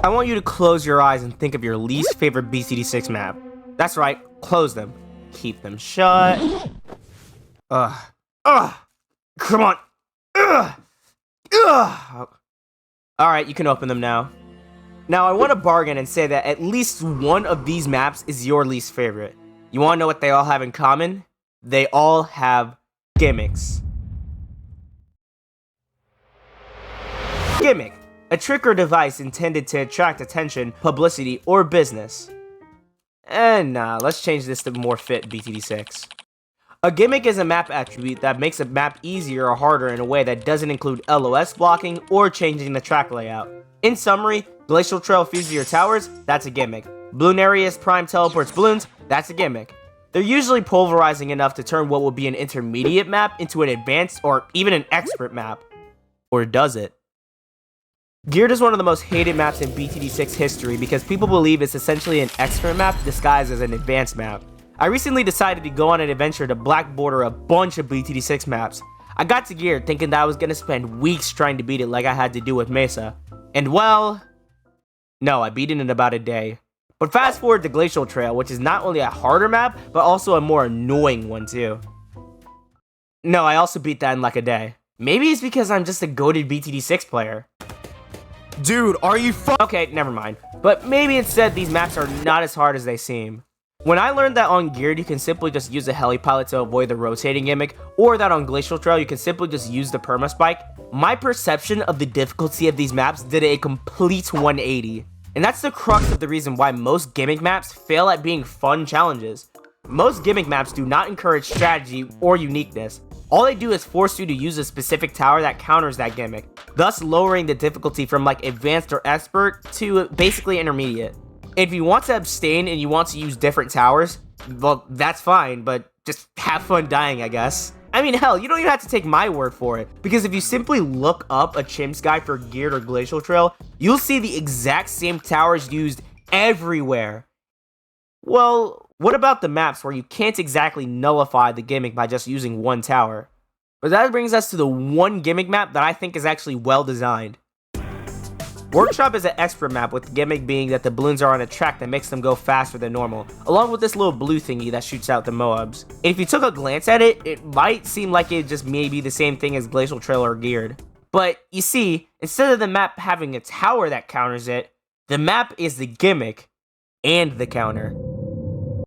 I want you to close your eyes and think of your least favorite BTD6 map. That's right, close them. Keep them shut. Come on. Alright, you can open them now. Now, I want to bargain and say that at least one of these maps is your least favorite. You want to know what they all have in common? They all have gimmicks. Gimmick, a trick or device intended to attract attention, publicity, or business. And nah, let's change this to more fit BTD6. A gimmick is a map attribute that makes a map easier or harder in a way that doesn't include LOS blocking or changing the track layout. In summary, Glacial Trail fuses your towers, that's a gimmick. Bloonarius Prime teleports balloons, that's a gimmick. They're usually pulverizing enough to turn what would be an intermediate map into an advanced or even an expert map. Or does it? Geared is one of the most hated maps in BTD6 history because people believe it's essentially an expert map disguised as an advanced map. I recently decided to go on an adventure to black border a bunch of BTD6 maps. I got to Geared thinking that I was gonna spend weeks trying to beat it like I had to do with Mesa. And well, no, I beat it in about a day. But fast forward to Glacial Trail, which is not only a harder map, but also a more annoying one too. No, I also beat that in like a day. Maybe it's because I'm just a goated BTD6 player. Dude, are you Okay, never mind. But maybe instead these maps are not as hard as they seem. When I learned that on Geared you can simply just use a helipilot to avoid the rotating gimmick, or that on Glacial Trail you can simply just use the permaspike, my perception of the difficulty of these maps did a complete 180. And that's the crux of the reason why most gimmick maps fail at being fun challenges. Most gimmick maps do not encourage strategy or uniqueness. All they do is force you to use a specific tower that counters that gimmick, thus lowering the difficulty from like advanced or expert to basically intermediate. If you want to abstain and you want to use different towers, well, that's fine, but just have fun dying, I guess. I mean, hell, you don't even have to take my word for it, because if you simply look up a Chimp's guide for Geared or Glacial Trail, you'll see the exact same towers used everywhere. Well, what about the maps where you can't exactly nullify the gimmick by just using one tower? But that brings us to the one gimmick map that I think is actually well designed. Workshop is an expert map, with the gimmick being that the balloons are on a track that makes them go faster than normal, along with this little blue thingy that shoots out the Moabs. And if you took a glance at it, it might seem like it just may be the same thing as Glacial Trail or Geared. But you see, instead of the map having a tower that counters it, the map is the gimmick and the counter.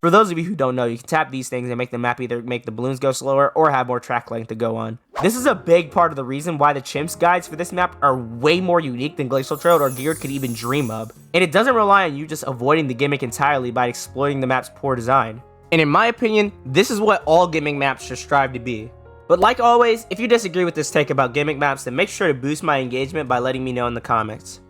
For those of you who don't know, you can tap these things and make the map either make the balloons go slower or have more track length to go on. This is a big part of the reason why the Chimp's guides for this map are way more unique than Glacial Trail or Geared could even dream of. And it doesn't rely on you just avoiding the gimmick entirely by exploiting the map's poor design. And in my opinion, this is what all gimmick maps should strive to be. But like always, if you disagree with this take about gimmick maps, then make sure to boost my engagement by letting me know in the comments.